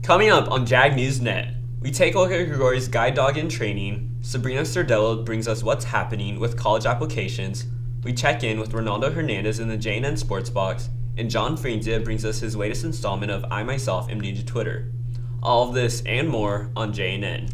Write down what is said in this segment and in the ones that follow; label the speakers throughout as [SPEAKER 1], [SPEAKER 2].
[SPEAKER 1] Coming up on JagNews Net, we take a look at Gregori's guide dog in training, Sabrina Sardello brings us what's happening with college applications, we check in with Ronaldo Hernandez in the JNN Sports Box, and John Frenzia brings us his latest installment of I Myself Am New to Twitter. All of this and more on JNN.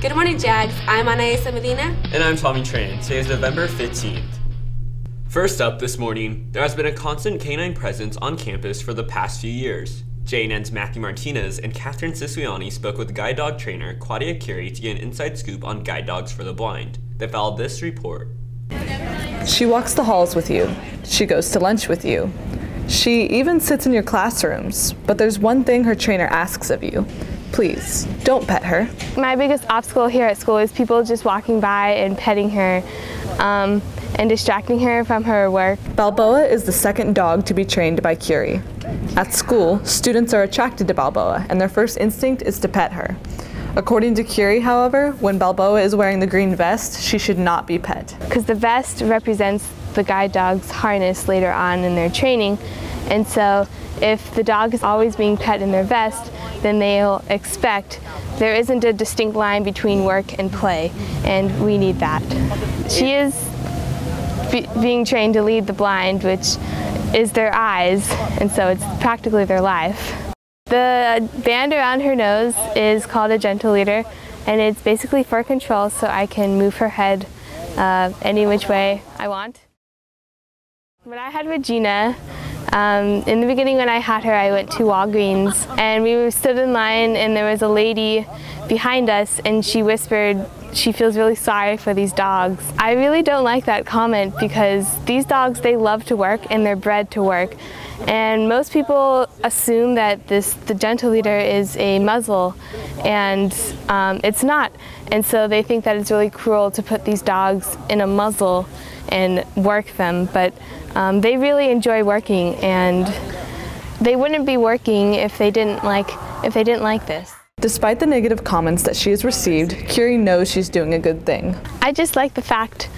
[SPEAKER 2] Good morning, Jags. I'm Anaisa Medina.
[SPEAKER 1] And I'm Tommy Tran. Today is November 15th. First up this morning, there has been a constant canine presence on campus for the past few years. JNN's Matthew Martinez and Catherine Siciliani spoke with guide dog trainer Claudia Curie to get an inside scoop on guide dogs for the blind. They followed this report.
[SPEAKER 3] She walks the halls with you. She goes to lunch with you. She even sits in your classrooms. But there's one thing her trainer asks of you. Please, don't pet her.
[SPEAKER 4] My biggest obstacle here at school is people just walking by and petting her and distracting her from her work.
[SPEAKER 3] Balboa is the second dog to be trained by Curie. At school, students are attracted to Balboa, and their first instinct is to pet her. According to Curie, however, when Balboa is wearing the green vest, she should not be pet.
[SPEAKER 4] Because the vest represents the guide dog's harness later on in their training, and so if the dog is always being pet in their vest, then they'll expect there isn't a distinct line between work and play, and we need that. She is being trained to lead the blind, which is their eyes, and so it's practically their life. The band around her nose is called a gentle leader, and it's basically for control, so I can move her head any which way I want. When I had Regina, in the beginning when I had her, I went to Walgreens, and we stood in line, and there was a lady behind us, and she whispered she feels really sorry for these dogs. I really don't like that comment because these dogs, they love to work and they're bred to work. And most people assume that the gentle leader is a muzzle, and it's not. And so they think that it's really cruel to put these dogs in a muzzle and work them, but they really enjoy working, and they wouldn't be working if they didn't like this.
[SPEAKER 3] Despite the negative comments that she has received, Curie knows she's doing a good thing.
[SPEAKER 4] I just like the fact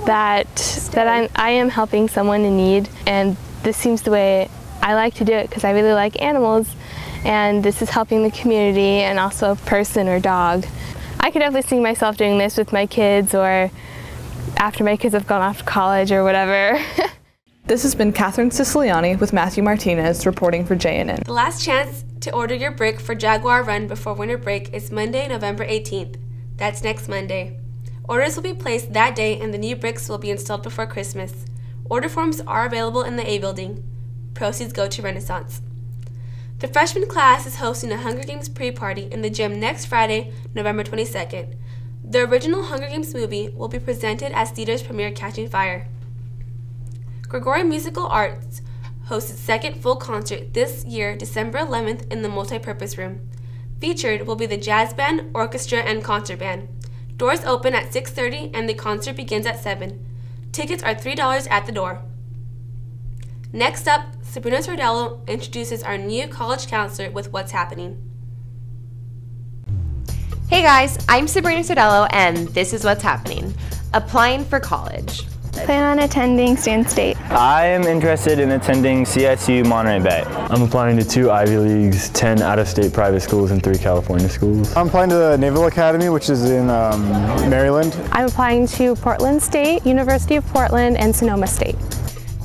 [SPEAKER 4] that I am helping someone in need, and this seems the way I like to do it because I really like animals, and this is helping the community and also a person or dog. I could definitely see myself doing this with my kids or after my kids have gone off to college or whatever.
[SPEAKER 3] This has been Catherine Siciliani with Matthew Martinez reporting for JNN.
[SPEAKER 2] The last chance to order your brick for Jaguar Run before winter break is Monday, November 18th. That's next Monday. Orders will be placed that day, and the new bricks will be installed before Christmas. Order forms are available in the A building. Proceeds go to Renaissance. The freshman class is hosting a Hunger Games pre-party in the gym next Friday, November 22nd. The original Hunger Games movie will be presented as theater's premiere Catching Fire. Gregori Musical Arts hosts its second full concert this year, December 11th, in the Multipurpose Room. Featured will be the jazz band, orchestra, and concert band. Doors open at 6:30 and the concert begins at 7. Tickets are $3 at the door. Next up, Sabrina Sardello introduces our new college counselor with what's happening.
[SPEAKER 5] Hey guys, I'm Sabrina Sardello, and this is what's happening. Applying for college.
[SPEAKER 4] Plan on attending Stand State.
[SPEAKER 6] I am interested in attending CSU Monterey Bay.
[SPEAKER 7] I'm applying to 2 Ivy Leagues, 10 out-of-state private schools, and 3 California schools.
[SPEAKER 8] I'm applying to the Naval Academy, which is in Maryland.
[SPEAKER 9] I'm applying to Portland State, University of Portland, and Sonoma State.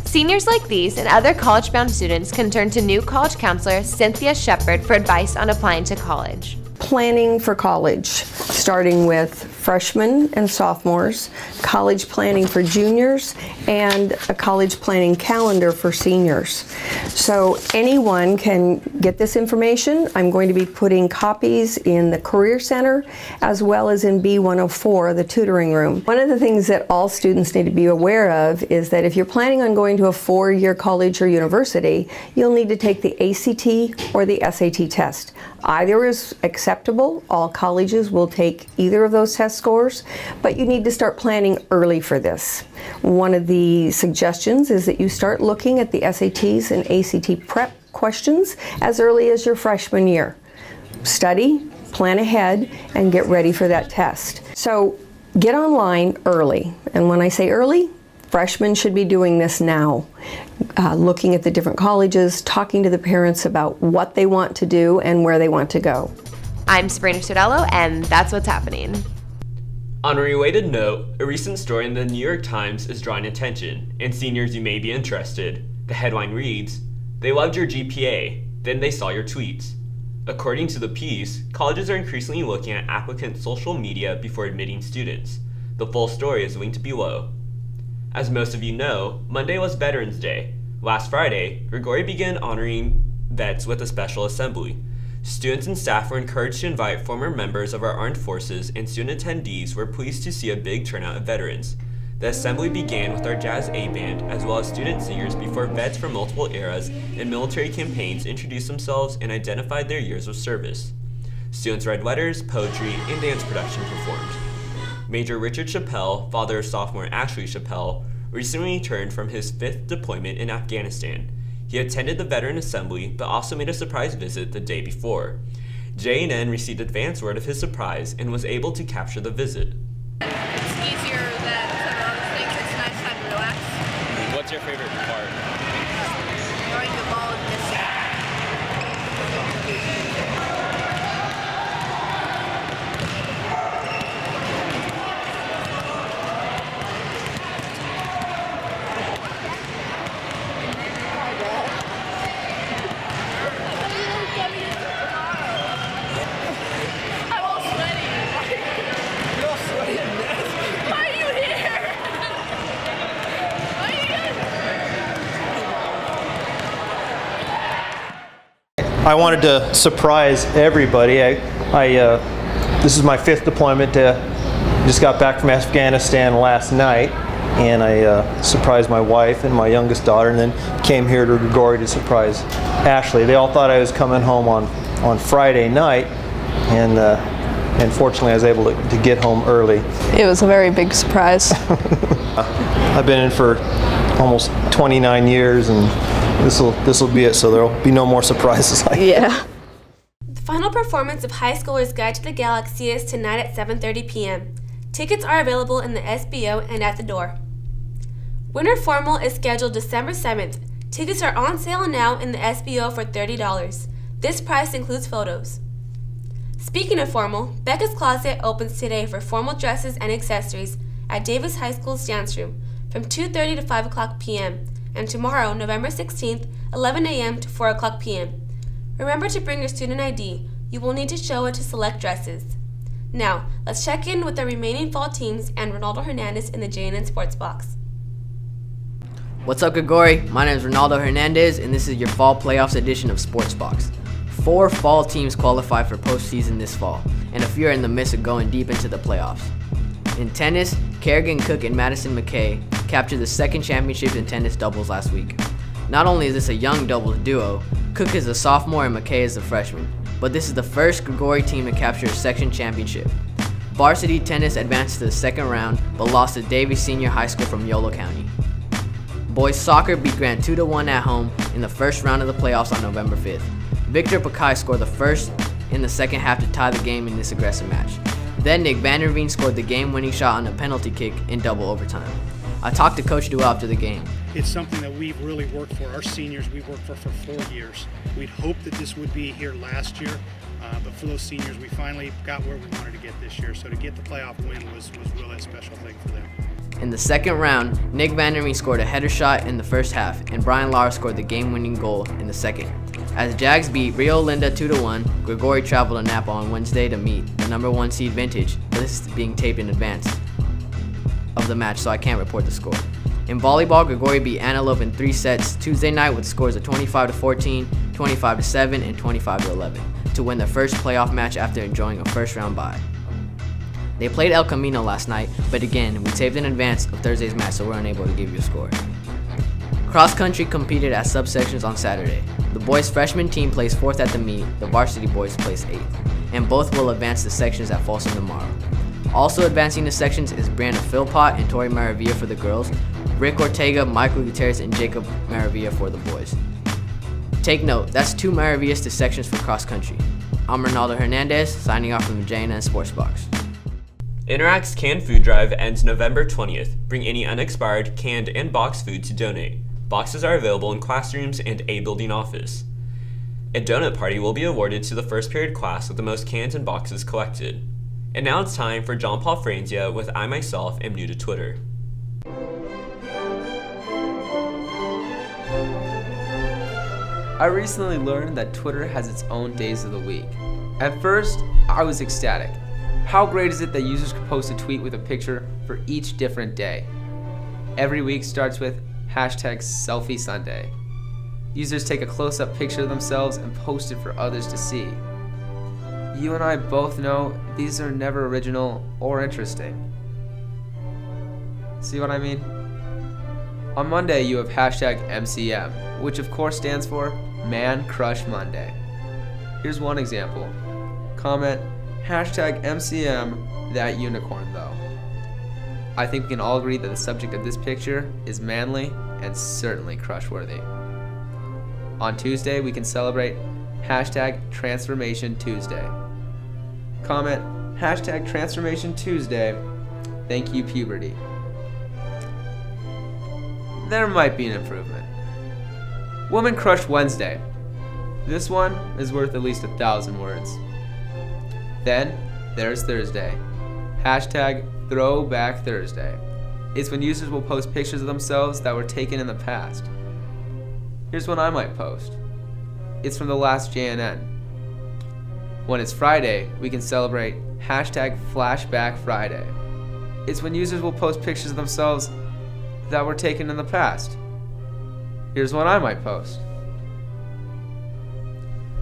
[SPEAKER 5] Seniors like these and other college-bound students can turn to new college counselor Cynthia Shepard for advice on applying to college.
[SPEAKER 10] Planning for college, starting with freshmen and sophomores, college planning for juniors, and a college planning calendar for seniors. So anyone can get this information. I'm going to be putting copies in the Career Center as well as in B104, the tutoring room. One of the things that all students need to be aware of is that if you're planning on going to a 4-year college or university, you'll need to take the ACT or the SAT test. Either is acceptable. All colleges will take either of those test scores, but you need to start planning early for this. One of the suggestions is that you start looking at the SATs and ACT prep questions as early as your freshman year. Study, plan ahead, and get ready for that test. So get online early. And when I say early, freshmen should be doing this now. Looking at the different colleges, talking to the parents about what they want to do and where they want to go.
[SPEAKER 5] I'm Sabrina Sodello, and that's what's happening.
[SPEAKER 1] On a related note, a recent story in the New York Times is drawing attention, and seniors, you may be interested. The headline reads, "They loved your GPA, then they saw your tweets." According to the piece, colleges are increasingly looking at applicants' social media before admitting students. The full story is linked below. As most of you know, Monday was Veterans Day. Last Friday, Gregori began honoring vets with a special assembly. Students and staff were encouraged to invite former members of our armed forces, and student attendees were pleased to see a big turnout of veterans. The assembly began with our Jazz A band, as well as student singers before vets from multiple eras and military campaigns introduced themselves and identified their years of service. Students read letters, poetry, and dance production performed. Major Richard Chappelle, father of sophomore Ashley Chappelle, recently returned from his 5th deployment in Afghanistan. He attended the Veteran Assembly, but also made a surprise visit the day before. JNN received advance word of his surprise and was able to capture the visit.
[SPEAKER 11] It's easier than some other things. It's nice time to relax.
[SPEAKER 12] What's your favorite part?
[SPEAKER 11] Throwing the ball and missing.
[SPEAKER 13] I wanted to surprise everybody. This is my 5th deployment. Just got back from Afghanistan last night, and I surprised my wife and my youngest daughter, and then came here to Gregori to surprise Ashley. They all thought I was coming home on Friday night, and fortunately I was able to get home early.
[SPEAKER 9] It was a very big surprise.
[SPEAKER 13] I've been in for almost 29 years, and this will be it, so there'll be no more surprises like that.
[SPEAKER 2] The final performance of High Schoolers Guide to the Galaxy is tonight at 7:30 p.m. Tickets are available in the SBO and at the door. Winter Formal is scheduled December 7th. Tickets are on sale now in the SBO for $30. This price includes photos. Speaking of formal, Becca's Closet opens today for formal dresses and accessories at Davis High School's dance room from 2:30 to 5 o'clock p.m. and tomorrow, November 16th, 11 a.m. to 4 o'clock p.m. Remember to bring your student ID. You will need to show it to select dresses. Now, let's check in with the remaining fall teams and Ronaldo Hernandez in the JNN Sports Box.
[SPEAKER 14] What's up, Gregori? My name is Ronaldo Hernandez, and this is your fall playoffs edition of Sports Box. 4 fall teams qualify for postseason this fall, and a few are in the midst of going deep into the playoffs. In tennis, Kerrigan Cook and Madison McKay captured the 2nd championship in tennis doubles last week. Not only is this a young doubles duo, Cook is a sophomore and McKay is a freshman, but this is the first Gregori team to capture a section championship. Varsity tennis advanced to the 2nd round, but lost to Davies Senior High School from Yolo County. Boys soccer beat Grant 2-1 at home in the 1st round of the playoffs on November 5th. Victor Pakai scored the first in the 2nd half to tie the game in this aggressive match. Then Nick Vanderveen scored the game-winning shot on a penalty kick in double overtime. I talked to Coach Duell after the game.
[SPEAKER 15] It's something that we've really worked for. Our seniors, we've worked for 4 years. We'd hoped that this would be here last year, but for those seniors, we finally got where we wanted to get this year. So to get the playoff win was really a special thing for them.
[SPEAKER 14] In the 2nd round, Nick Vanderveen scored a header shot in the 1st half, and Brian Lara scored the game-winning goal in the 2nd. As Jags beat Rio Linda 2-1, Gregori traveled to Napa on Wednesday to meet the #1 seed Vintage, but this is being taped in advance of the match, so I can't report the score. In volleyball, Gregori beat Antelope in 3 sets Tuesday night with scores of 25-14, 25-7, and 25-11 to win their first playoff match after enjoying a first-round bye. They played El Camino last night, but again, we taped in advance of Thursday's match, so we're unable to give you a score. Cross country competed at subsections on Saturday. The boys' freshman team placed 4th at the meet, the varsity boys placed 8th, and both will advance to sections at Folsom tomorrow. Also advancing to sections is Brianna Philpott and Tori Maravilla for the girls, Rick Ortega, Michael Gutierrez, and Jacob Maravilla for the boys. Take note, that's 2 Maravillas to sections for cross country. I'm Ronaldo Hernandez, signing off from the JagNet Sports Box.
[SPEAKER 1] Interact's canned food drive ends November 20th. Bring any unexpired, canned, and boxed food to donate. Boxes are available in classrooms and a building office. A donut party will be awarded to the first period class with the most cans and boxes collected. And now it's time for John Paul Franzia with I Myself Am New to Twitter.
[SPEAKER 16] I recently learned that Twitter has its own days of the week. At first, I was ecstatic. How great is it that users can post a tweet with a picture for each different day? Every week starts with #SelfieSunday. Users take a close-up picture of themselves and post it for others to see. You and I both know these are never original or interesting. See what I mean? On Monday, you have #MCM, which of course stands for Man Crush Monday. Here's one example. Comment #MCM that unicorn though. I think we can all agree that the subject of this picture is manly and certainly crush-worthy. On Tuesday, we can celebrate #Transformation Tuesday. Comment #Transformation Tuesday. Thank you, puberty. There might be an improvement. Woman Crush Wednesday. This one is worth at least 1,000 words. Then there's Thursday. #Throwback Thursday. It's when users will post pictures of themselves that were taken in the past. Here's one I might post. It's from the last JNN. When it's Friday, we can celebrate #Flashback Friday. It's when users will post pictures of themselves that were taken in the past. Here's one I might post.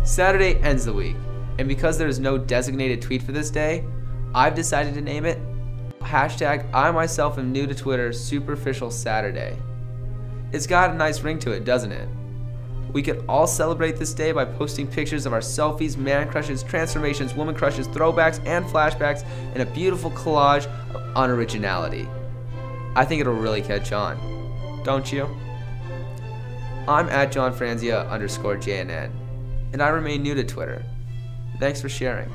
[SPEAKER 16] Saturday ends the week, and because there is no designated tweet for this day, I've decided to name it I Myself Am New to Twitter Superficial Saturday. It's got a nice ring to it, doesn't it? We could all celebrate this day by posting pictures of our selfies, man crushes, transformations, woman crushes, throwbacks, and flashbacks in a beautiful collage of unoriginality. I think it'll really catch on. Don't you? I'm @JohnFranzia_JNN, and I remain new to Twitter. Thanks for sharing.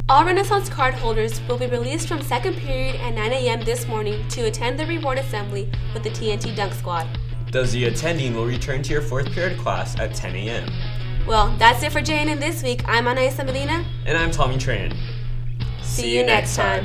[SPEAKER 2] All Renaissance card holders will be released from second period at 9 a.m. this morning to attend the reward assembly with the TNT Dunk Squad.
[SPEAKER 1] Those of you attending will return to your 4th period class at 10 a.m.
[SPEAKER 2] Well, that's it for JNN this week. I'm Anaisa Medina.
[SPEAKER 1] And I'm Tommy Tran.
[SPEAKER 2] See you next time.